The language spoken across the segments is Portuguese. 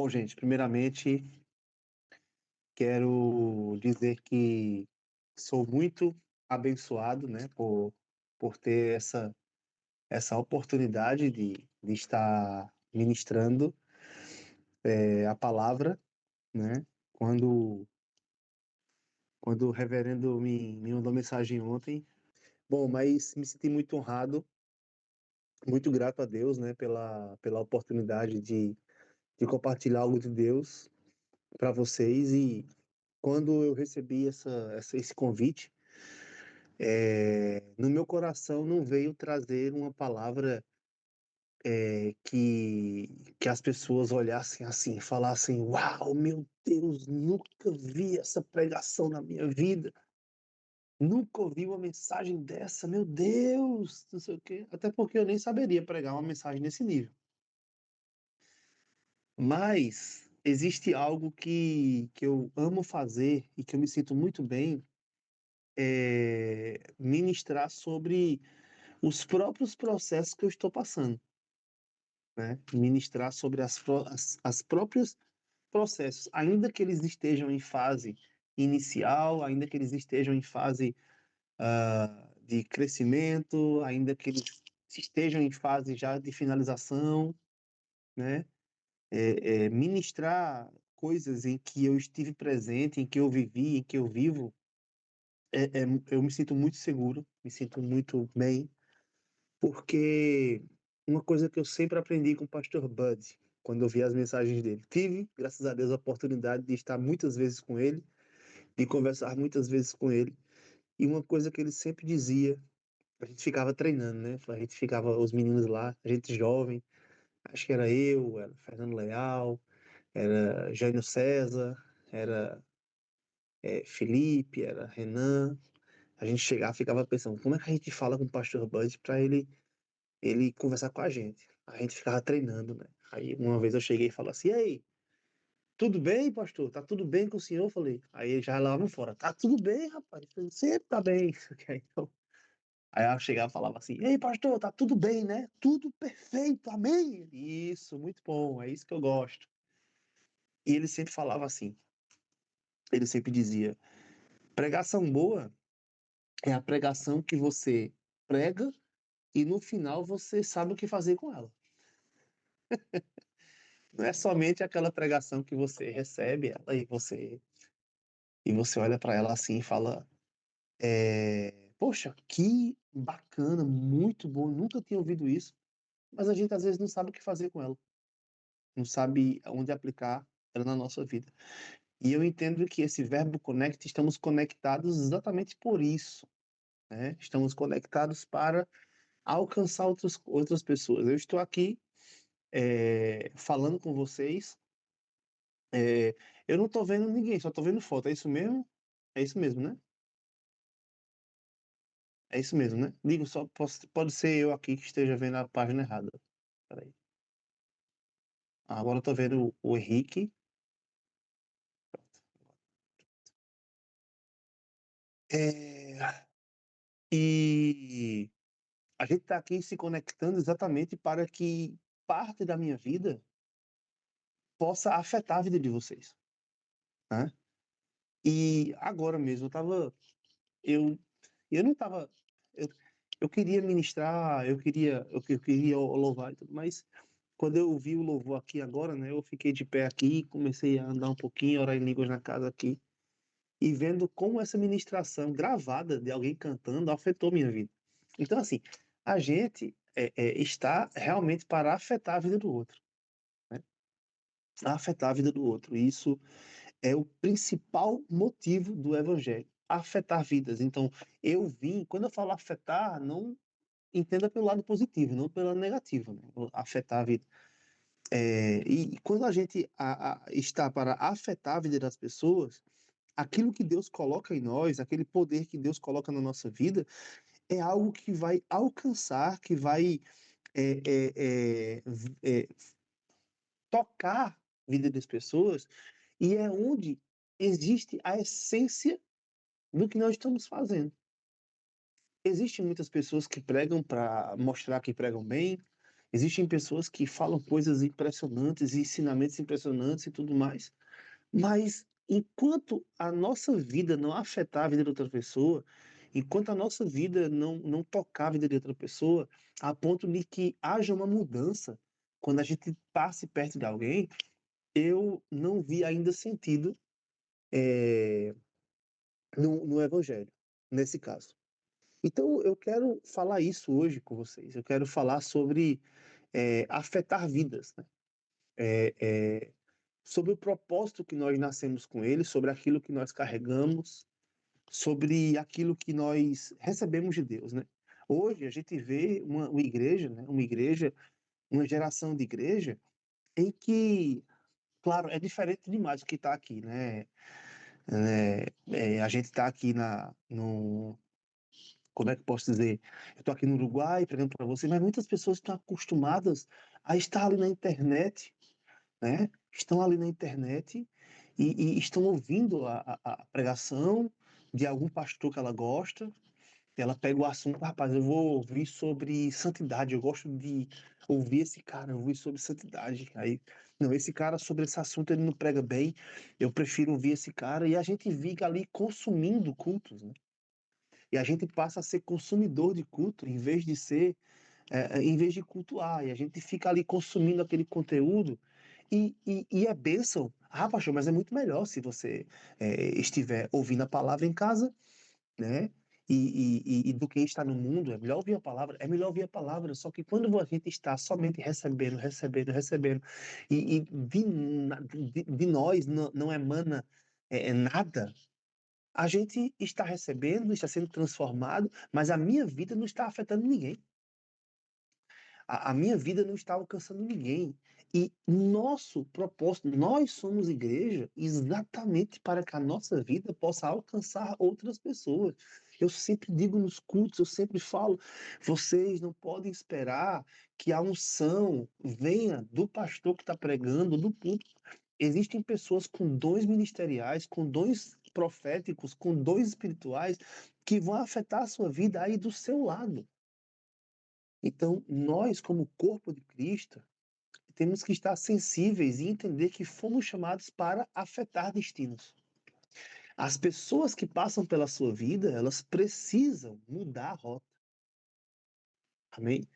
Bom, gente, primeiramente quero dizer que sou muito abençoado, né, por ter essa oportunidade de estar ministrando a palavra, né? Quando, quando o reverendo me mandou mensagem ontem. Bom, mas me senti muito honrado, muito grato a Deus, né, pela oportunidade de compartilhar algo de Deus para vocês. E quando eu recebi esse convite, no meu coração não veio trazer uma palavra que as pessoas olhassem assim, falassem: Uau, meu Deus, nunca vi essa pregação na minha vida, nunca ouvi uma mensagem dessa, meu Deus, não sei o quê. Até porque eu nem saberia pregar uma mensagem nesse nível. Mas existe algo que eu amo fazer e que eu me sinto muito bem, ministrar sobre os próprios processos que eu estou passando, né? Ministrar sobre as próprios processos, ainda que eles estejam em fase inicial, ainda que eles estejam em fase de crescimento, ainda que eles estejam em fase já de finalização, né? Ministrar coisas em que eu estive presente, em que eu vivi, em que eu vivo, eu me sinto muito seguro, me sinto muito bem, porque uma coisa que eu sempre aprendi com o pastor Bud, quando eu vi as mensagens dele, tive, graças a Deus, a oportunidade de estar muitas vezes com ele, de conversar muitas vezes com ele, e uma coisa que ele sempre dizia, a gente ficava treinando, né? A gente ficava, os meninos lá, a gente jovem, acho que era eu, era Fernando Leal, era Jânio César, era Felipe, era Renan. A gente chegava, ficava pensando, como é que a gente fala com o pastor Bud para ele conversar com a gente? A gente ficava treinando, né? Aí uma vez eu cheguei e falei assim: "E aí, tudo bem, pastor? Tá tudo bem com o senhor?" Eu falei. Aí ele já lá fora: "Tá tudo bem, rapaz. Sempre tá bem." Então, aí eu chegava e falava assim: "Ei, pastor, tá tudo bem, né? Tudo perfeito, amém?" Isso, muito bom, é isso que eu gosto. E ele sempre falava assim, ele sempre dizia: pregação boa é a pregação que você prega e no final você sabe o que fazer com ela. Não é somente aquela pregação que você recebe ela e você olha para ela assim e fala: poxa, que bacana, muito bom, nunca tinha ouvido isso. Mas a gente às vezes não sabe o que fazer com ela, não sabe onde aplicar ela na nossa vida. E eu entendo que esse verbo connect, estamos conectados exatamente por isso, né? Estamos conectados para alcançar outras pessoas. Eu estou aqui falando com vocês. é, eu não estou vendo ninguém, só estou vendo foto. É isso mesmo? É isso mesmo, né? É isso mesmo, né? Digo só, pode ser eu aqui que esteja vendo a página errada. Peraí. Agora eu estou vendo o Henrique. É, e a gente está aqui se conectando exatamente para que parte da minha vida possa afetar a vida de vocês, né? E agora mesmo eu, eu não estava, eu, eu queria ministrar, eu queria louvar e tudo, mas quando eu ouvi o louvor aqui agora, né, eu fiquei de pé aqui, comecei a andar um pouquinho, orar em línguas na casa aqui, e vendo como essa ministração gravada de alguém cantando afetou minha vida. Então, assim, a gente está realmente para afetar a vida do outro, né? Afetar a vida do outro. E isso é o principal motivo do evangelho, afetar vidas. Então, quando eu falo afetar, não entenda pelo lado positivo, não pelo lado negativo, né? Afetar a vida. E quando a gente está para afetar a vida das pessoas, aquilo que Deus coloca em nós, aquele poder que Deus coloca na nossa vida, é algo que vai alcançar, que vai é, é, é, é, tocar a vida das pessoas, e é onde existe a essência do que nós estamos fazendo. Existem muitas pessoas que pregam para mostrar que pregam bem, Existem pessoas que falam coisas impressionantes, ensinamentos impressionantes e tudo mais, mas enquanto a nossa vida não afetar a vida de outra pessoa, enquanto a nossa vida não tocar a vida de outra pessoa, a ponto de que haja uma mudança quando a gente passe perto de alguém, eu não vi ainda sentido no evangelho, nesse caso. Então, eu quero falar isso hoje com vocês. Eu quero falar sobre afetar vidas, né? Eh, eh, Sobre o propósito que nós nascemos com ele, sobre aquilo que nós carregamos, sobre aquilo que nós recebemos de Deus, né? Hoje a gente vê uma igreja, né? Uma geração de igreja em que, claro, é diferente demais do que está aqui, né? A gente está aqui no, como é que eu posso dizer? Eu estou aqui no Uruguai pregando para você, mas muitas pessoas estão acostumadas a estar ali na internet, né? Estão ali na internet e estão ouvindo a pregação de algum pastor que ela gosta. Ela pega o assunto, rapaz, eu vou ouvir sobre santidade, eu gosto de ouvir esse cara, ouvir sobre santidade. Aí, não, esse cara sobre esse assunto ele não prega bem, eu prefiro ouvir esse cara, e a gente fica ali consumindo cultos, né? E a gente passa a ser consumidor de culto, em vez de cultuar, e a gente fica ali consumindo aquele conteúdo, e é bênção. Ah, pastor, mas é muito melhor se você estiver ouvindo a palavra em casa, né? E do que estar no mundo, é melhor ouvir a palavra, só que quando a gente está somente recebendo, recebendo, recebendo, e de nós não emana nada, a gente está recebendo, está sendo transformado, mas a minha vida não está afetando ninguém. A minha vida não está alcançando ninguém. E nosso propósito, nós somos igreja exatamente para que a nossa vida possa alcançar outras pessoas. Eu sempre digo nos cultos, eu sempre falo, vocês não podem esperar que a unção venha do pastor que está pregando, do púlpito. Existem pessoas com dons ministeriais, com dons proféticos, com dons espirituais, que vão afetar a sua vida aí do seu lado. Então, nós, como corpo de Cristo, temos que estar sensíveis e entender que fomos chamados para afetar destinos. As pessoas que passam pela sua vida, elas precisam mudar a rota. Amém?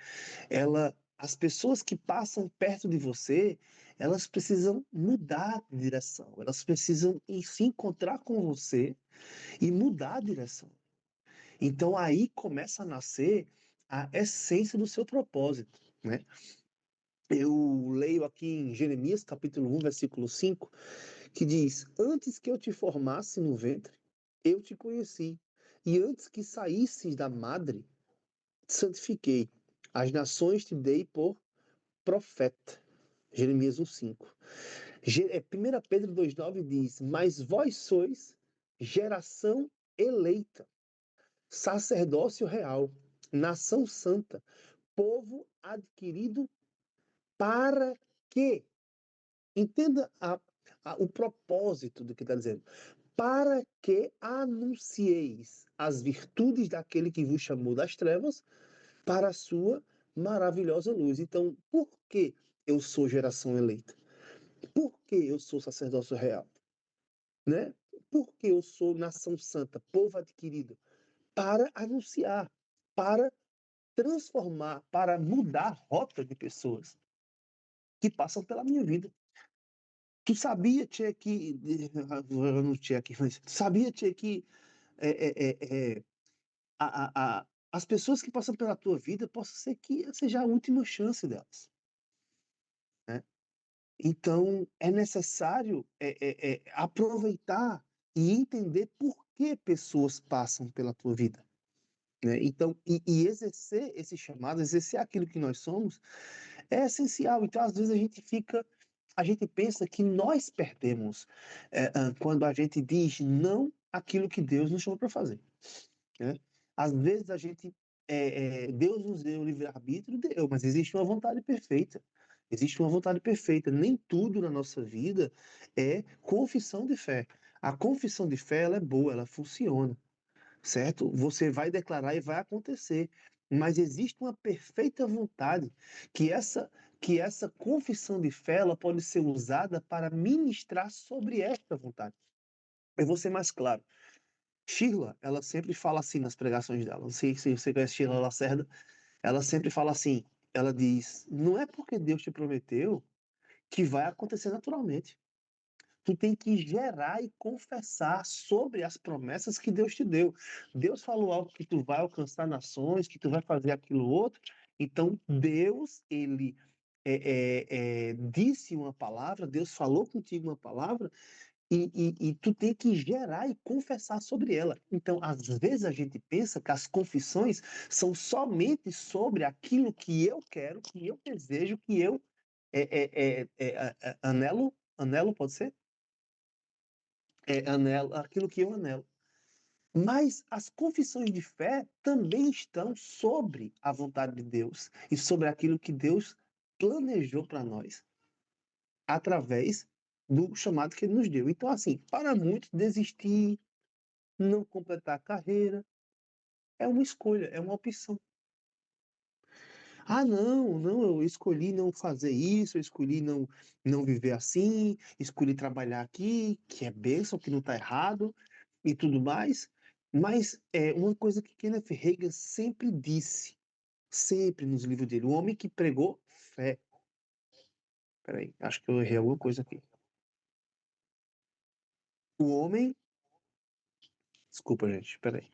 As pessoas que passam perto de você, elas precisam mudar de direção. Elas precisam se encontrar com você e mudar a direção. Então aí começa a nascer a essência do seu propósito, né? Eu leio aqui em Jeremias, capítulo 1, versículo 5, que diz: Antes que eu te formasse no ventre, eu te conheci, e antes que saísses da madre, te santifiquei. As nações te dei por profeta. Jeremias 1:5. 1 Pedro 2:9 diz: Mas vós sois geração eleita, sacerdócio real, nação santa, povo adquirido para quê? Entenda o propósito do que está dizendo. Para que anuncieis as virtudes daquele que vos chamou das trevas para a sua maravilhosa luz. Então, por que eu sou geração eleita? Por que eu sou sacerdócio real? Né? Por que eu sou nação santa, povo adquirido? Para anunciar, para transformar, para mudar a rota de pessoas que passam pela minha vida. Tu sabia, Tchê, que. Eu não tinha aqui, mas. Tu sabia, Tchê, que é, é, é, é, as pessoas que passam pela tua vida, possa ser que seja a última chance delas, né? Então, é necessário aproveitar e entender por que pessoas passam pela tua vida, né? Então, e exercer esse chamado, exercer aquilo que nós somos, é essencial. Então, às vezes, a gente pensa que nós perdemos quando a gente diz não àquilo que Deus nos chamou para fazer, né? Às vezes Deus nos deu o livre-arbítrio, deu, mas existe uma vontade perfeita. Existe uma vontade perfeita. Nem tudo na nossa vida é confissão de fé. A confissão de fé, ela é boa, ela funciona, certo? Você vai declarar e vai acontecer. mas existe uma perfeita vontade que essa confissão de fé ela pode ser usada para ministrar sobre esta vontade. Eu vou ser mais claro. Sheila, ela sempre fala assim nas pregações dela. Não sei se você conhece Sheila Lacerda. Ela sempre fala assim. Ela diz: não é porque Deus te prometeu que vai acontecer naturalmente. Tu tem que gerar e confessar sobre as promessas que Deus te deu. Deus falou algo que tu vai alcançar nações, que tu vai fazer aquilo outro. Então, Deus, ele disse uma palavra, Deus falou contigo uma palavra, e tu tem que gerar e confessar sobre ela. Então, às vezes a gente pensa que as confissões são somente sobre aquilo que eu quero, que eu desejo, que eu anelo, anelo pode ser? Anelo, aquilo que eu anelo. Mas as confissões de fé também estão sobre a vontade de Deus e sobre aquilo que Deus planejou para nós, através do chamado que ele nos deu. Então, assim, para muitos, desistir, não completar a carreira, é uma escolha, é uma opção. Ah, não, não, eu escolhi não fazer isso, eu escolhi não viver assim, escolhi trabalhar aqui, que é bênção, que não está errado, e tudo mais. Mas é uma coisa que Kenneth Reagan sempre disse, sempre nos livros dele, o homem que pregou fé. Peraí, acho que eu errei alguma coisa aqui. O homem. Desculpa, gente, peraí.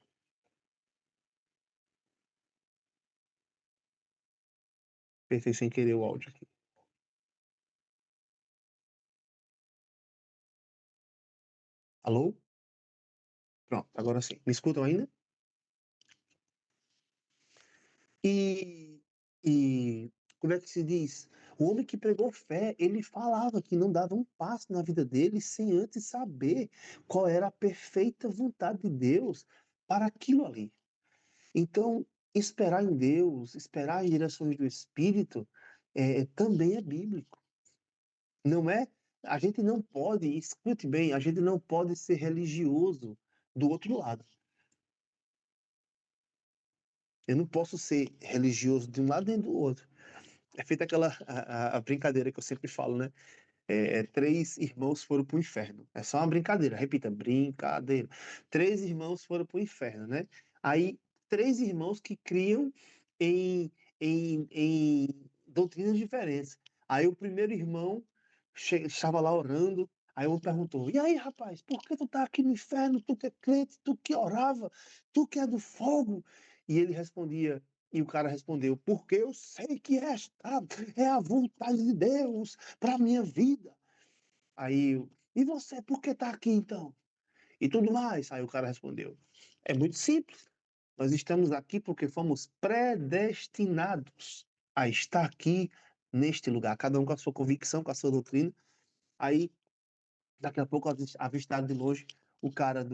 Apertei sem querer o áudio aqui. Alô? Pronto, agora sim. Me escutam ainda? E, e como é que se diz? O homem que pregou fé, ele falava que não dava um passo na vida dele sem antes saber qual era a perfeita vontade de Deus para aquilo ali. Então, esperar em Deus, esperar as direções do Espírito, também é bíblico. Não é? A gente não pode, escute bem, a gente não pode ser religioso do outro lado. Eu não posso ser religioso de um lado nem do outro. É feita aquela a brincadeira que eu sempre falo, né? Três irmãos foram para o inferno. É só uma brincadeira, repita, brincadeira. Três irmãos foram para o inferno, né? Aí, três irmãos que criam em doutrinas diferentes. Aí o primeiro irmão estava lá orando, aí um perguntou, e aí, rapaz, por que tu tá aqui no inferno? Tu que é crente, tu que orava, tu que é do fogo? E ele respondia, e o cara respondeu, porque eu sei que esta é a vontade de Deus para minha vida. Aí, e você, por que tá aqui então? E tudo mais. Aí o cara respondeu: é muito simples. Nós estamos aqui porque fomos predestinados a estar aqui neste lugar, cada um com a sua convicção, com a sua doutrina. Aí, daqui a pouco, avistado de longe, o cara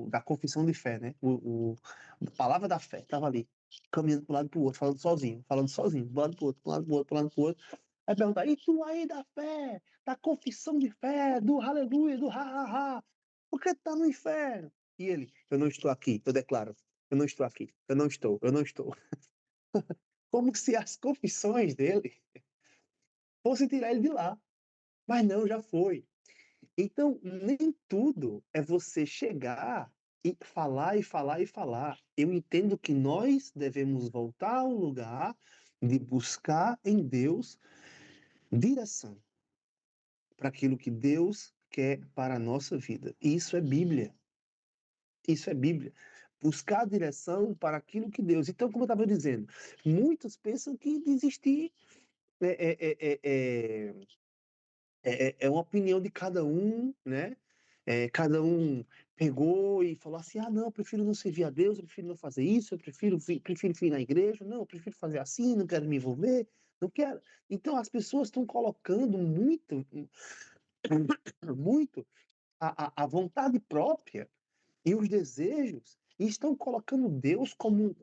da confissão de fé, né? A palavra da fé, estava ali, caminhando para um lado para o outro, falando sozinho, de um lado para o outro, para um lado para o outro, para um lado para o outro. Aí pergunta, e tu aí da fé, da confissão de fé, do aleluia, do ha-ha-ha, por que tu tá no inferno? E ele, eu não estou aqui, eu declaro, eu não estou aqui, eu não estou. Como se as confissões dele fossem tirar ele de lá. Mas não, já foi. Então, nem tudo é você chegar e falar e falar e falar. Eu entendo que nós devemos voltar ao lugar de buscar em Deus direção para aquilo que Deus quer para a nossa vida. Isso é Bíblia. Isso é Bíblia. Buscar direção para aquilo que Deus. Então, como eu estava dizendo, muitos pensam que desistir é, é, é, é, é uma opinião de cada um, né? Cada um pegou e falou assim: ah, não, eu prefiro não servir a Deus, eu prefiro não fazer isso, eu prefiro ir na igreja, não, eu prefiro fazer assim, não quero me envolver, não quero. Então as pessoas estão colocando muito, muito a vontade própria e os desejos e estão colocando Deus como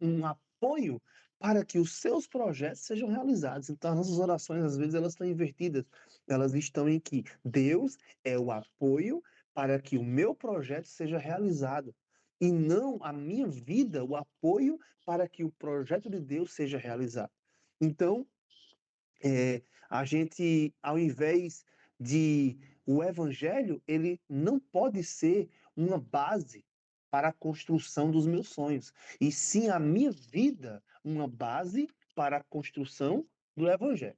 um apoio para que os seus projetos sejam realizados. Então, as nossas orações, às vezes, elas estão invertidas. Elas estão em que Deus é o apoio para que o meu projeto seja realizado. e não a minha vida, o apoio para que o projeto de Deus seja realizado. Então, a gente, ao invés de o evangelho, ele não pode ser uma base para a construção dos meus sonhos, e sim a minha vida uma base para a construção do evangelho.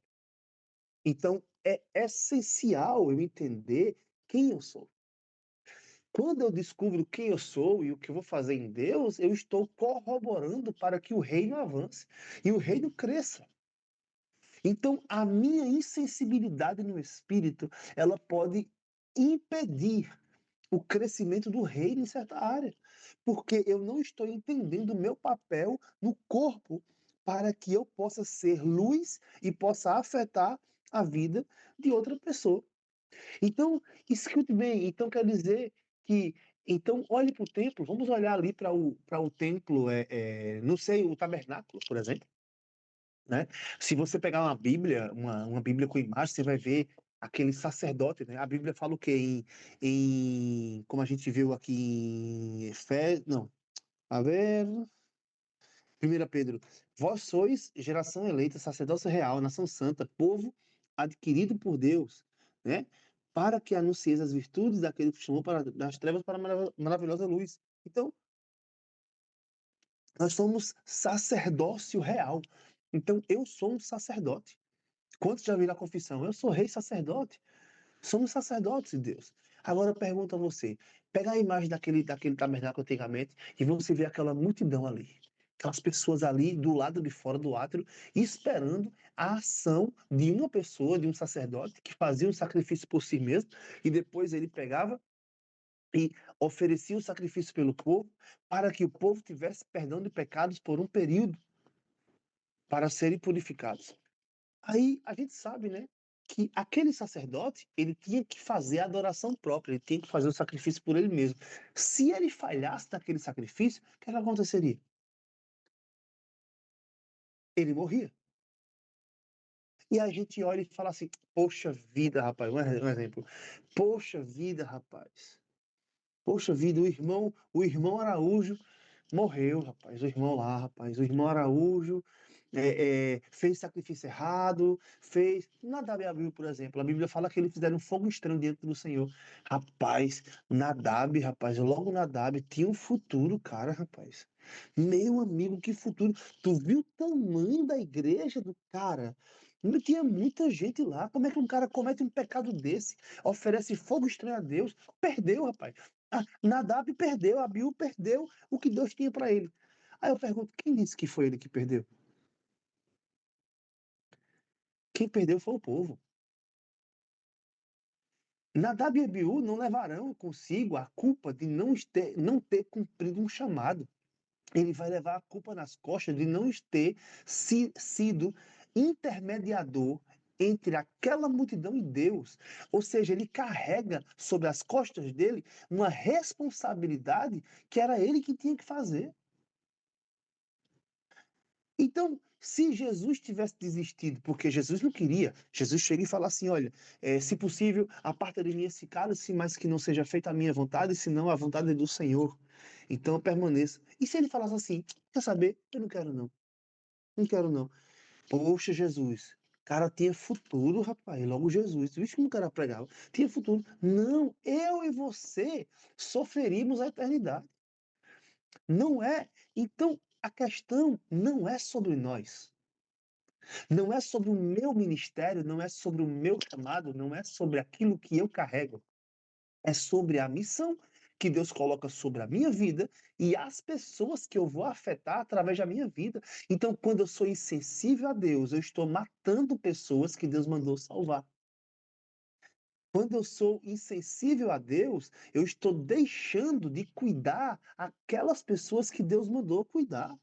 Então, é essencial eu entender quem eu sou. Quando eu descubro quem eu sou e o que eu vou fazer em Deus, eu estou corroborando para que o reino avance e o reino cresça. Então, a minha insensibilidade no espírito, ela pode impedir o crescimento do reino em certa área, porque eu não estou entendendo o meu papel no corpo para que eu possa ser luz e possa afetar a vida de outra pessoa. Então, escute bem, então quer dizer que, então olhe para o templo, vamos olhar ali para o templo, não sei, o tabernáculo, por exemplo, né? Se você pegar uma Bíblia, uma Bíblia com imagem, você vai ver aquele sacerdote, né? A Bíblia fala o quê? Como a gente viu aqui em Efésios, não, a ver, 1 Pedro, vós sois geração eleita, sacerdócio real, nação santa, povo adquirido por Deus, né? Para que anuncieis as virtudes daquele que chamou das trevas para a maravilhosa luz. Então, nós somos sacerdócio real. Então, eu sou um sacerdote. Quantos já viram a confissão? Eu sou rei sacerdote. Somos sacerdotes de Deus. Agora eu pergunto a você: pega a imagem daquele tabernáculo antigamente e você vê aquela multidão ali. Aquelas pessoas ali do lado de fora do átrio, esperando a ação de uma pessoa, de um sacerdote, que fazia um sacrifício por si mesmo, e depois ele pegava e oferecia o sacrifício pelo povo, para que o povo tivesse perdão de pecados por um período, para serem purificados. Aí a gente sabe, né, que aquele sacerdote, ele tinha que fazer a adoração própria, ele tinha que fazer o sacrifício por ele mesmo. Se ele falhasse naquele sacrifício, o que aconteceria? Ele morria. E a gente olha e fala assim: poxa vida, rapaz, um exemplo. Poxa vida, rapaz. Poxa vida, o irmão Araújo morreu, rapaz. O irmão lá, rapaz. O irmão Araújo fez sacrifício errado, fez. Nadab e Abiú, por exemplo. A Bíblia fala que eles fizeram um fogo estranho diante do Senhor. Rapaz, Nadab, rapaz, logo Nadab tinha um futuro, cara, rapaz. Meu amigo, que futuro. Tu viu o tamanho da igreja do cara? Não tinha muita gente lá. Como é que um cara comete um pecado desse? Oferece fogo estranho a Deus? Perdeu, rapaz. Nadab perdeu, Abiú perdeu o que Deus tinha para ele. Aí eu pergunto, quem disse que foi ele que perdeu? Quem perdeu foi o povo. Nadab e Abiú não levarão consigo a culpa de não ter cumprido um chamado. Ele vai levar a culpa nas costas de não ter sido intermediador entre aquela multidão e Deus. Ou seja, ele carrega sobre as costas dele uma responsabilidade que era ele que tinha que fazer. Então, se Jesus tivesse desistido, porque Jesus não queria, Jesus chega e fala assim: olha, se possível, aparta de mim esse cálice, mas que não seja feita a minha vontade, senão a vontade do Senhor. Então eu permaneço. E se ele falasse assim: quer saber? Eu não quero não. Não quero não. Poxa, Jesus. Cara, tinha futuro, rapaz. Logo Jesus. Vixe, como o cara pregava. Tinha futuro. Não, eu e você sofreríamos a eternidade. Não é. Então, a questão não é sobre nós. Não é sobre o meu ministério, não é sobre o meu chamado, não é sobre aquilo que eu carrego. É sobre a missão que Deus coloca sobre a minha vida e as pessoas que eu vou afetar através da minha vida. Então, quando eu sou insensível a Deus, eu estou matando pessoas que Deus mandou salvar. Quando eu sou insensível a Deus, eu estou deixando de cuidar aquelas pessoas que Deus mandou cuidar.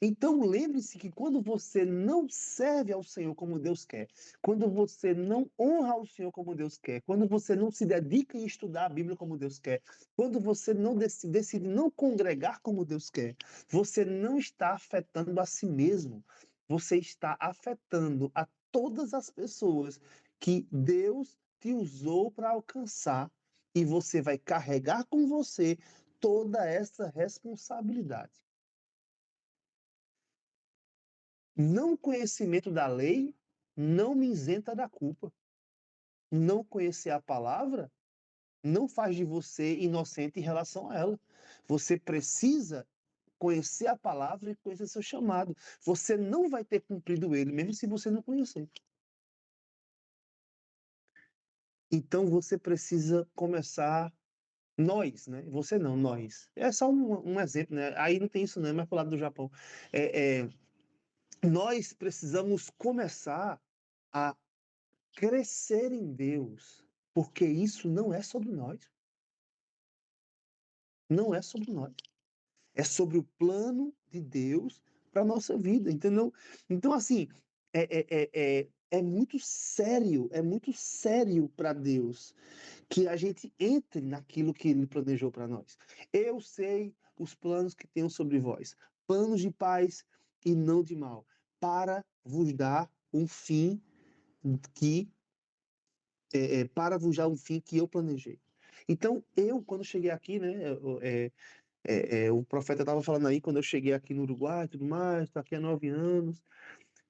Então lembre-se que quando você não serve ao Senhor como Deus quer, quando você não honra ao Senhor como Deus quer, quando você não se dedica em estudar a Bíblia como Deus quer, quando você não decide não congregar como Deus quer, você não está afetando a si mesmo, você está afetando a todas as pessoas que Deus te usou para alcançar, e você vai carregar com você toda essa responsabilidade. Não conhecimento da lei não me isenta da culpa. Não conhecer a palavra não faz de você inocente em relação a ela. Você precisa conhecer a palavra e conhecer seu chamado. Você não vai ter cumprido ele, mesmo se você não conhecer. Então você precisa começar, nós, né? Você não, nós. É só um exemplo, né? Aí não tem isso, não, é mais pro lado do Japão. Nós precisamos começar a crescer em Deus, porque isso não é sobre nós. Não é sobre nós. É sobre o plano de Deus para a nossa vida, entendeu? Então, assim, é muito sério para Deus que a gente entre naquilo que Ele planejou para nós. Eu sei os planos que tenho sobre vós, planos de paz e não de mal, para vos dar um fim que para vos dar um fim que eu planejei. Então, eu, quando cheguei aqui, né, o profeta estava falando aí, quando eu cheguei aqui no Uruguai e tudo mais, estou aqui há 9 anos.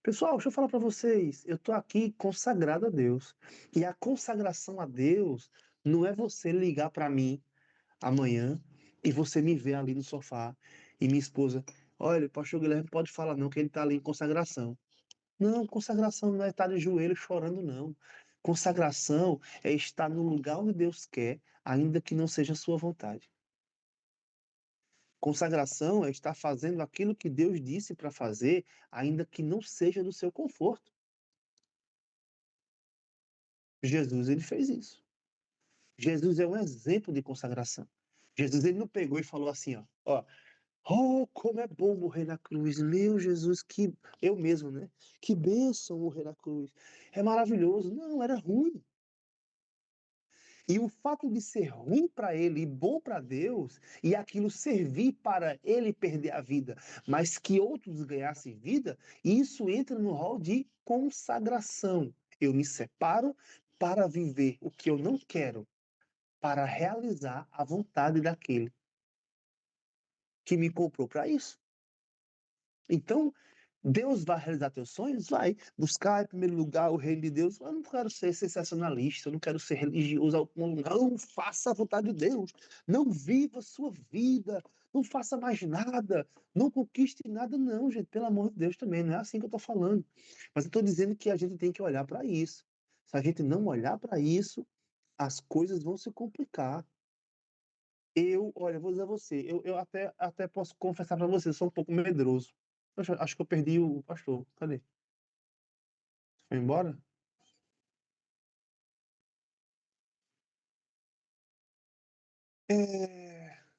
Pessoal, deixa eu falar para vocês, eu estou aqui consagrado a Deus. E a consagração a Deus não é você ligar para mim amanhã e você me ver ali no sofá e minha esposa, olha, o pastor Guilherme pode falar não, que ele está ali em consagração. Não, consagração não é estar de joelho chorando, não. Consagração é estar no lugar onde Deus quer, ainda que não seja a sua vontade. Consagração é estar fazendo aquilo que Deus disse para fazer, ainda que não seja do seu conforto. Jesus, ele fez isso. Jesus é um exemplo de consagração. Jesus, ele não pegou e falou assim, ó, oh, como é bom morrer na cruz. Meu Jesus, que eu mesmo, né? Que bênção morrer na cruz. É maravilhoso. Não, era ruim. E o fato de ser ruim para ele e bom para Deus, e aquilo servir para ele perder a vida, mas que outros ganhassem vida, isso entra no rol de consagração. Eu me separo para viver o que eu não quero, para realizar a vontade daquele que me comprou para isso. Então, Deus vai realizar teus sonhos? Vai. Buscar em primeiro lugar o reino de Deus? Eu não quero ser sensacionalista, eu não quero ser religioso. Não faça a vontade de Deus. Não viva a sua vida. Não faça mais nada. Não conquiste nada, não, gente. Pelo amor de Deus também. Não é assim que eu estou falando. Mas eu estou dizendo que a gente tem que olhar para isso. Se a gente não olhar para isso, as coisas vão se complicar. Olha, vou dizer a você, eu até posso confessar para você, eu sou um pouco medroso. Poxa, acho que eu perdi o pastor. Cadê? Foi embora?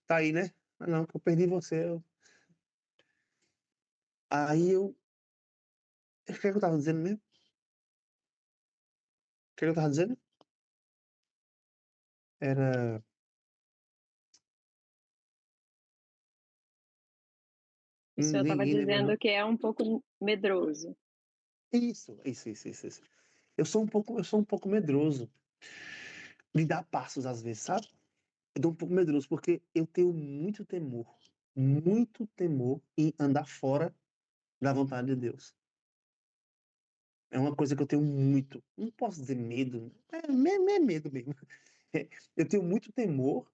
Tá aí, né? Ah, não, que eu perdi você. Aí eu. O que é que eu tava dizendo mesmo? O que é que eu tava dizendo? Era. O senhor estava Ninguém lembra, dizendo não. que é um pouco medroso. Isso. Eu sou um pouco medroso de dar passos às vezes, sabe? Eu tô um pouco medroso porque eu tenho muito temor em andar fora da vontade de Deus. É uma coisa que eu tenho muito. Não posso dizer medo. É medo mesmo. Eu tenho muito temor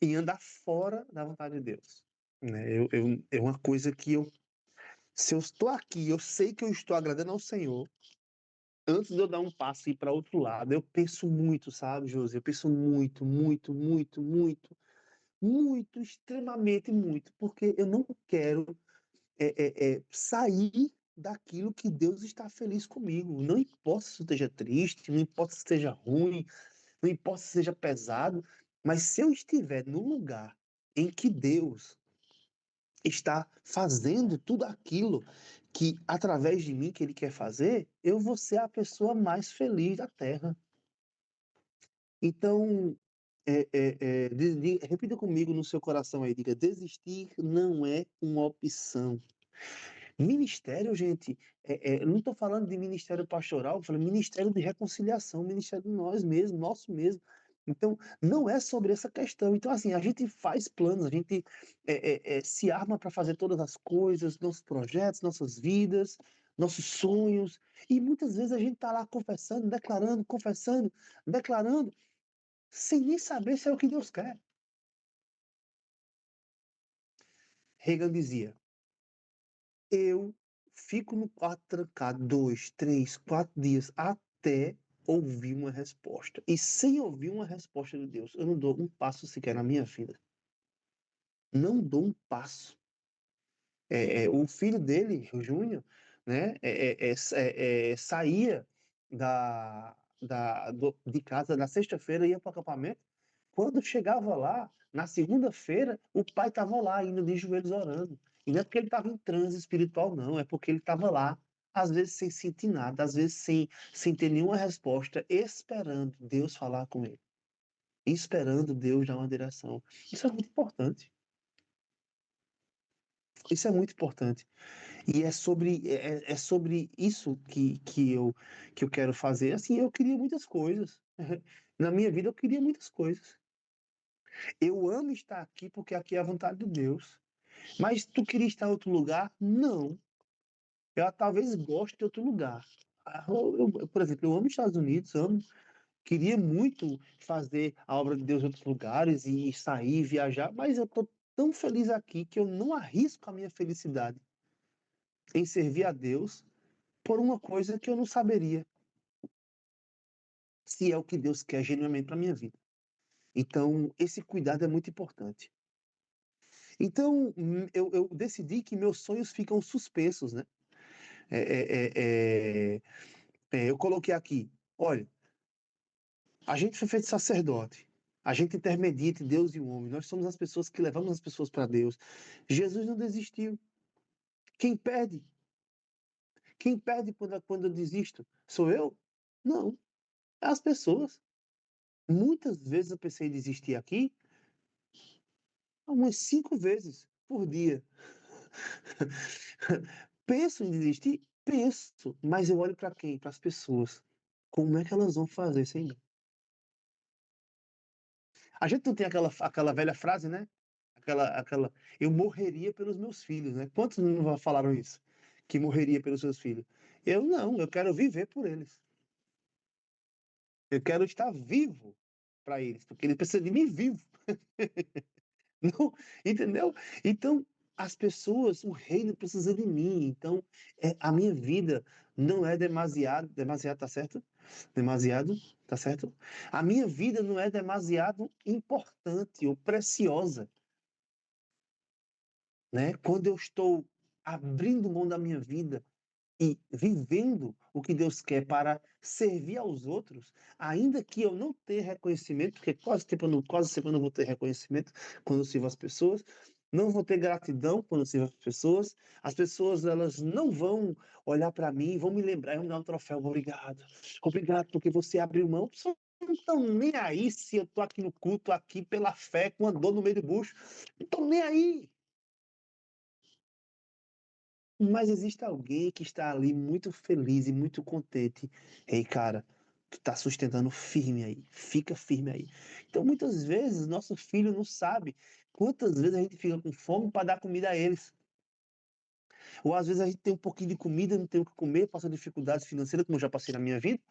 em andar fora da vontade de Deus. Né? É uma coisa que eu. Se eu estou aqui, eu sei que eu estou agradando ao Senhor. Antes de eu dar um passo e ir para outro lado, eu penso muito, sabe, José? Eu penso muito, extremamente muito, porque eu não quero sair daquilo que Deus está feliz comigo. Não importa se eu esteja triste, não importa se esteja ruim, não importa se seja pesado, mas se eu estiver no lugar em que Deus está fazendo tudo aquilo que através de mim que Ele quer fazer, eu vou ser a pessoa mais feliz da Terra. Então, repita comigo no seu coração aí, diga, desistir não é uma opção. Ministério, gente, eu não estou falando de ministério pastoral, eu falo ministério de reconciliação, ministério de nós mesmos, nosso mesmo. Então, não é sobre essa questão. Então, assim, a gente faz planos, a gente se arma para fazer todas as coisas, nossos projetos, nossas vidas, nossos sonhos, e muitas vezes a gente está lá confessando, declarando, sem nem saber se é o que Deus quer. Reagan dizia: eu fico no quarto trancado 2, 3, 4 dias até ouvir uma resposta. E sem ouvir uma resposta de Deus, eu não dou um passo sequer na minha vida. Não dou um passo. O filho dele, o Júnior, né, saía de casa na sexta-feira, ia para o acampamento. Quando chegava lá, na segunda-feira, o pai estava lá, ainda de joelhos orando. E não é porque ele estava em transe espiritual, não, é porque ele estava lá, às vezes sem sentir nada, às vezes sem ter nenhuma resposta, esperando Deus falar com ele, esperando Deus dar uma direção. Isso é muito importante. Isso é muito importante. E é sobre isso que eu quero fazer. Assim, eu queria muitas coisas. Na minha vida, eu queria muitas coisas. Eu amo estar aqui porque aqui é a vontade de Deus. Mas tu queria estar em outro lugar? Não. Eu talvez goste de outro lugar. Por exemplo, eu amo os Estados Unidos, amo. Queria muito fazer a obra de Deus em outros lugares e sair, viajar, mas eu estou tão feliz aqui que eu não arrisco a minha felicidade em servir a Deus por uma coisa que eu não saberia se é o que Deus quer genuinamente para minha vida. Então, esse cuidado é muito importante. Então, eu decidi que meus sonhos ficam suspensos, né? É, é, é, eu coloquei aqui, olha, a gente foi feito sacerdote, a gente intermedia entre Deus e o homem, nós somos as pessoas que levamos as pessoas para Deus. Jesus não desistiu. Quem perde? Quem perde quando eu desisto? Sou eu? Não, é as pessoas. Muitas vezes eu pensei em desistir aqui, umas 5 vezes por dia. Penso em desistir? Penso, mas eu olho para quem? Para as pessoas. Como é que elas vão fazer sem mim? A gente não tem aquela velha frase, né? Eu morreria pelos meus filhos, né? Quantos não falaram isso? Que morreria pelos seus filhos? Eu não, eu quero viver por eles. Eu quero estar vivo para eles, porque eles precisam de mim vivo. Não, entendeu? Então, as pessoas, o reino precisa de mim. Então, a minha vida não é demasiado, tá certo? Demasiado, tá certo? A minha vida não é demasiado importante ou preciosa, né? Quando eu estou abrindo mão da minha vida e vivendo o que Deus quer para servir aos outros, ainda que eu não tenha reconhecimento, porque quase sempre eu não vou ter reconhecimento quando eu sirvo as pessoas, não vou ter gratidão quando eu sirvo as pessoas elas não vão olhar para mim, vão me lembrar, vão me dar um troféu, obrigado, obrigado porque você abriu mão, pessoas não estão nem aí se eu estou aqui no culto, aqui pela fé, com a dor no meio do bucho, não estão nem aí. Mas existe alguém que está ali muito feliz e muito contente. Ei, cara, tu tá sustentando firme aí. Fica firme aí. Então, muitas vezes, nosso filho não sabe quantas vezes a gente fica com fome para dar comida a eles. Ou às vezes a gente tem um pouquinho de comida, não tem o que comer, passa dificuldades financeiras, como eu já passei na minha vida,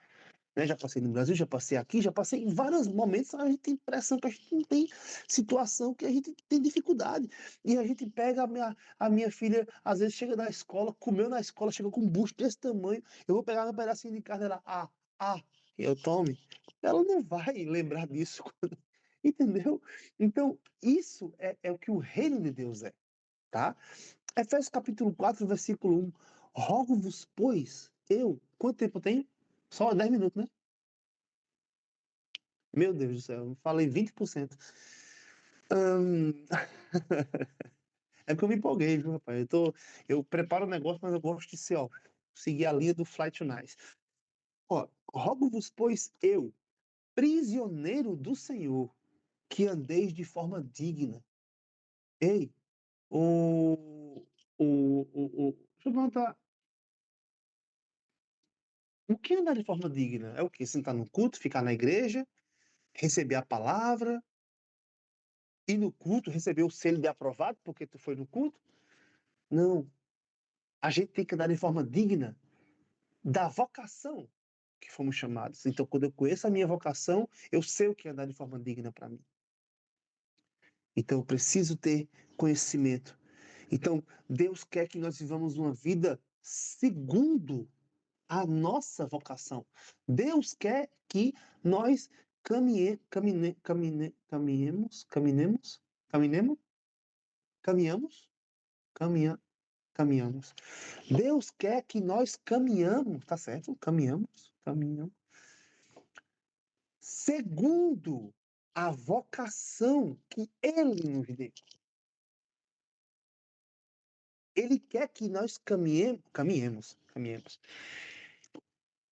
né? Já passei no Brasil, já passei aqui, já passei em vários momentos, a gente tem impressão que a gente não tem situação, que a gente tem dificuldade. E a gente pega a minha filha, às vezes chega da escola, comeu na escola, chega com um bucho desse tamanho, eu vou pegar um pedacinho de carne, ela, eu tome. Ela não vai lembrar disso, entendeu? Então, isso é o que o reino de Deus é, tá? Efésios capítulo 4 versículo 1. Rogo-vos, pois, quanto tempo eu tenho? Só 10 minutos, né? Meu Deus do céu, eu falei 20%. Hum, É porque eu me empolguei, viu, rapaz? Eu preparo o negócio, mas eu gosto de ser, ó, seguir a linha do Flight to Nice. Ó, rogo-vos, pois, prisioneiro do Senhor, que andeis de forma digna. Ei, deixa eu perguntar, o que é andar de forma digna? É o quê? Sentar no culto, ficar na igreja? receber a palavra, ir no culto, receber o selo de aprovado porque tu foi no culto. Não. A gente tem que andar de forma digna da vocação que fomos chamados. Então, quando eu conheço a minha vocação, eu sei o que é andar de forma digna para mim. Então, eu preciso ter conhecimento. Então, Deus quer que nós vivamos uma vida segundo a nossa vocação. Deus quer que nós caminhamos, caminhamos. Deus quer que nós caminhamos, tá certo? Caminhamos, segundo a vocação que Ele nos deu. Ele quer que nós caminhemos.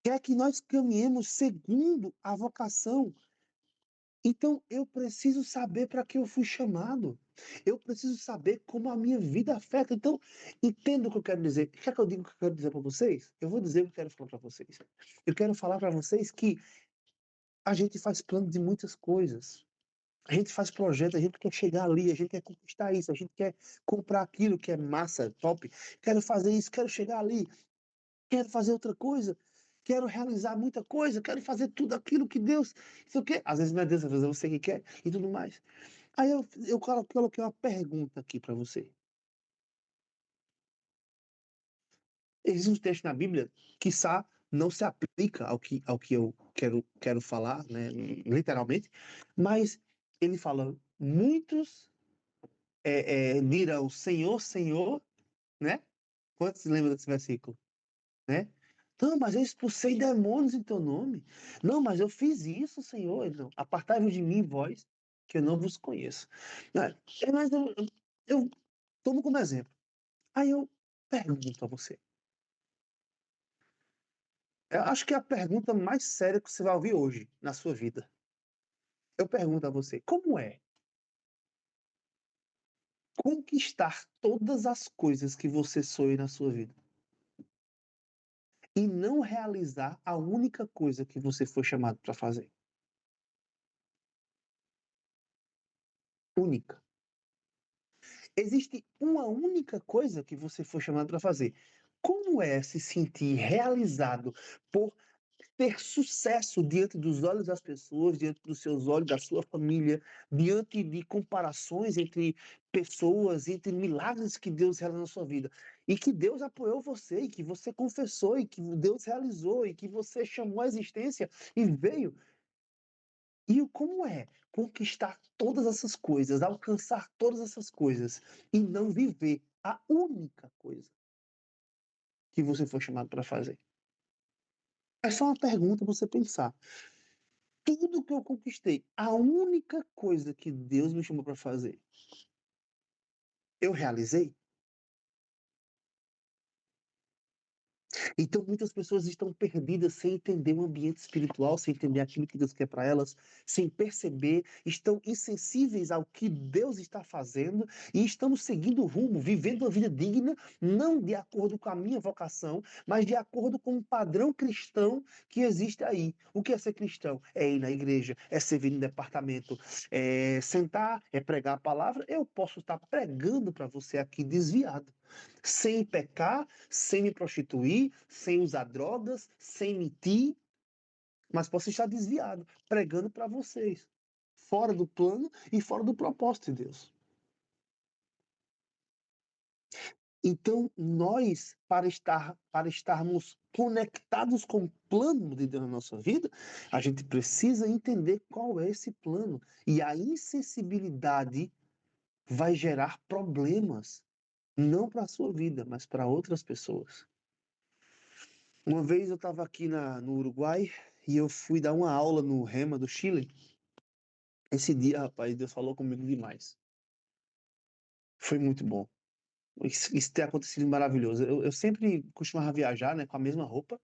Quer que nós caminhemos segundo a vocação. Então, eu preciso saber para que eu fui chamado. Eu preciso saber como a minha vida afeta. Então, entenda o que eu quero dizer. Quer que eu diga o que eu quero dizer para vocês? Eu vou dizer o que eu quero falar para vocês. Eu quero falar para vocês que a gente faz plano de muitas coisas. A gente faz projeto, a gente quer chegar ali, a gente quer conquistar isso, a gente quer comprar aquilo que é massa, top. Quero fazer isso, quero chegar ali, quero fazer outra coisa, quero realizar muita coisa, quero fazer tudo aquilo que Deus, isso o quê? Às vezes não é Deus, às vezes é você que quer e tudo mais. Aí eu coloquei uma pergunta aqui para você. Existe um texto na Bíblia que não se aplica ao que eu quero falar, né, literalmente, mas ele fala, muitos dirão Senhor, Senhor, né? Quantos lembram desse versículo? Né? Não, mas eu expulsei demônios em teu nome. Não, mas eu fiz isso, Senhor. Não, apartai-vos de mim, vós, que eu não vos conheço. Mas eu tomo como exemplo. Aí eu pergunto a você. Eu acho que é a pergunta mais séria que você vai ouvir hoje na sua vida. Eu pergunto a você, como é conquistar todas as coisas que você sonha na sua vida e não realizar a única coisa que você foi chamado para fazer? Única. Existe uma única coisa que você foi chamado para fazer. Como é se sentir realizado por ter sucesso diante dos olhos das pessoas, diante dos seus olhos, da sua família, diante de comparações entre pessoas, entre milagres que Deus realizou na sua vida? E que Deus apoiou você, e que você confessou, e que Deus realizou, e que você chamou a existência e veio. E como é conquistar todas essas coisas, alcançar todas essas coisas e não viver a única coisa que você foi chamado para fazer? É só uma pergunta para você pensar. Tudo que eu conquistei, a única coisa que Deus me chamou para fazer, eu realizei? Então, muitas pessoas estão perdidas sem entender o ambiente espiritual, sem entender aquilo que Deus quer para elas, sem perceber, estão insensíveis ao que Deus está fazendo e estamos seguindo o rumo, vivendo uma vida digna, não de acordo com a minha vocação, mas de acordo com o padrão cristão que existe aí. O que é ser cristão? É ir na igreja, é servir no departamento, é sentar, é pregar a palavra. Eu posso estar pregando para você aqui desviado, sem pecar, sem me prostituir, sem usar drogas, sem mentir, mas posso estar desviado, pregando para vocês, fora do plano e fora do propósito de Deus. Então, nós, para estarmos conectados com o plano de Deus na nossa vida, a gente precisa entender qual é esse plano. E a insensibilidade vai gerar problemas, não para a sua vida, mas para outras pessoas. Uma vez eu estava aqui no Uruguai e eu fui dar uma aula no Rema do Chile. Esse dia, rapaz, Deus falou comigo demais. Foi muito bom. Isso ter acontecido maravilhoso. Eu sempre costumava viajar, né, com a mesma roupa,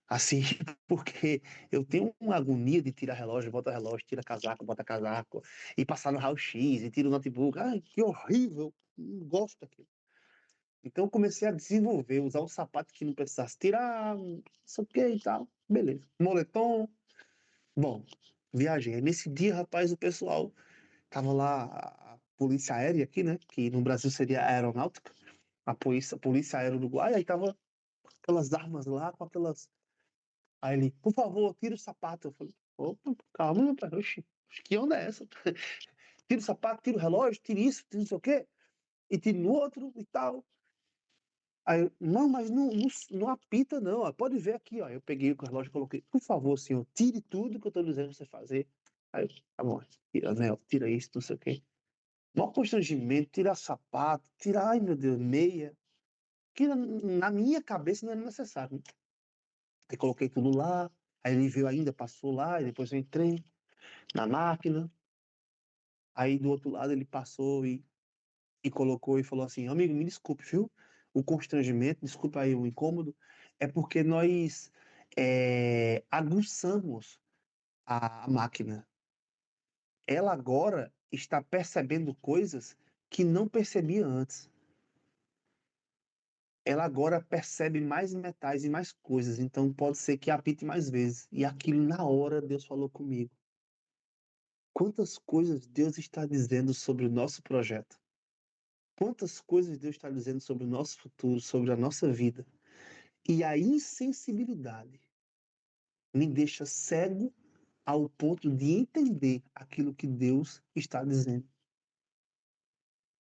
assim, porque eu tenho uma agonia de tirar relógio, bota relógio, tira casaco, bota casaco, e passar no raio-x, e tira o notebook. Ai, que horrível. Não gosto daquilo. Então eu comecei a desenvolver, usar um sapato que não precisasse tirar, não sei o que e tal. Beleza. Moletom. Bom, Viajei. Aí nesse dia, rapaz, o pessoal tava lá, a polícia aérea aqui, né? Que no Brasil seria a aeronáutica, a polícia aérea uruguaia, aí tava com aquelas armas lá, com aquelas. Aí ele, por favor, tira o sapato. Eu falei, opa, calma, meu pai, oxi, que onda é essa? Tira o sapato, tira o relógio, tira isso, tira não sei o quê, e tira no outro e tal. Aí eu, não, mas não apita, não. Ó, pode ver aqui, ó. Eu peguei o relógio e coloquei, por favor, senhor, tire tudo que eu tô dizendo pra você fazer. Aí eu, tá bom, tira anel, tira isso, não sei o quê. Maior constrangimento, tirar sapato, tirar, ai meu Deus, meia. Que na minha cabeça não era necessário, né? Aí coloquei tudo lá, aí ele veio ainda, passou lá, e depois eu entrei na máquina. Aí do outro lado ele passou e colocou e falou assim: amigo, me desculpe, viu? O constrangimento, desculpa aí o incômodo, é porque nós aguçamos a máquina. Ela agora está percebendo coisas que não percebia antes. Ela agora percebe mais metais e mais coisas, então pode ser que apite mais vezes. E aquilo na hora Deus falou comigo. Quantas coisas Deus está dizendo sobre o nosso projeto? Quantas coisas Deus está dizendo sobre o nosso futuro, sobre a nossa vida? E a insensibilidade me deixa cego ao ponto de entender aquilo que Deus está dizendo.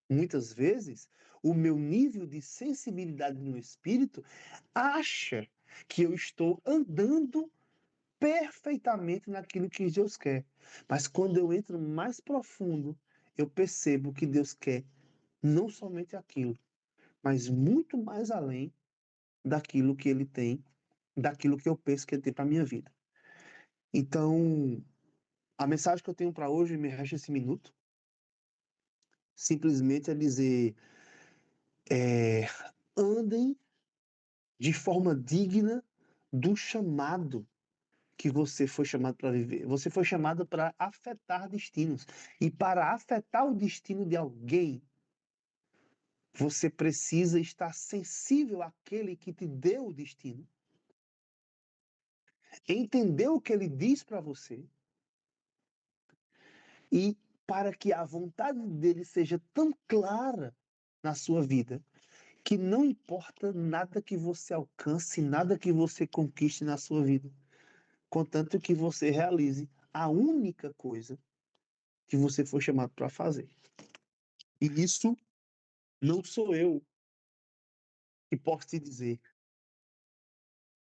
Muitas vezes, o meu nível de sensibilidade no espírito acha que eu estou andando perfeitamente naquilo que Deus quer. Mas quando eu entro mais profundo, eu percebo que Deus quer não somente aquilo, mas muito mais além daquilo que Ele tem, daquilo que eu penso que Ele tem para minha vida. Então, a mensagem que eu tenho para hoje, me resta esse minuto, simplesmente é dizer: é, andem de forma digna do chamado que você foi chamado para viver. Você foi chamado para afetar destinos. E para afetar o destino de alguém, você precisa estar sensível àquele que te deu o destino. Entender o que ele diz para você. E para que a vontade dele seja tão clara na sua vida, que não importa nada que você alcance, nada que você conquiste na sua vida, contanto que você realize a única coisa que você foi chamado para fazer. E isso não sou eu que posso te dizer,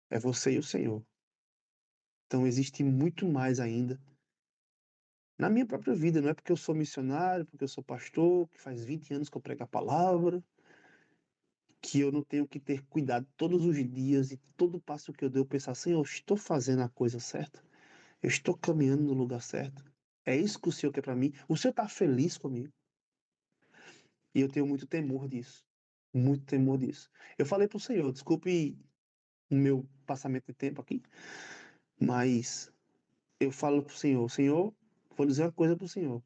é você e o Senhor. Então existe muito mais ainda na minha própria vida. Não é porque eu sou missionário, porque eu sou pastor, que faz 20 anos que eu prego a palavra, que eu não tenho que ter cuidado todos os dias e todo passo que eu dou, eu pensar assim: eu estou fazendo a coisa certa, eu estou caminhando no lugar certo. É isso que o Senhor quer para mim. O Senhor está feliz comigo. E eu tenho muito temor disso. Muito temor disso. Eu falei para o Senhor, desculpe o meu passamento de tempo aqui, mas eu falo para o Senhor: Senhor, vou dizer uma coisa para o Senhor.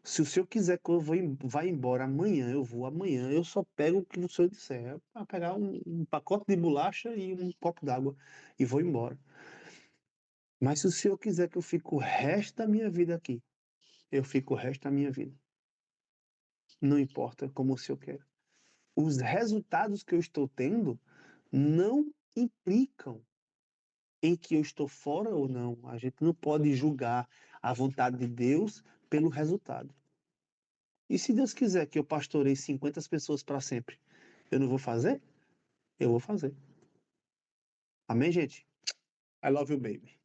Se o Senhor quiser que eu vá embora amanhã, eu vou amanhã. Eu só pego o que o Senhor disser. É para pegar um pacote de bolacha e um copo d'água e vou embora. Mas se o Senhor quiser que eu fique o resto da minha vida aqui, eu fico o resto da minha vida. Não importa como o Senhor quer. Os resultados que eu estou tendo não implicam em que eu estou fora ou não. A gente não pode julgar a vontade de Deus pelo resultado. E se Deus quiser que eu pastoreie 50 pessoas para sempre, eu não vou fazer? Eu vou fazer. Amém, gente? I love you, baby.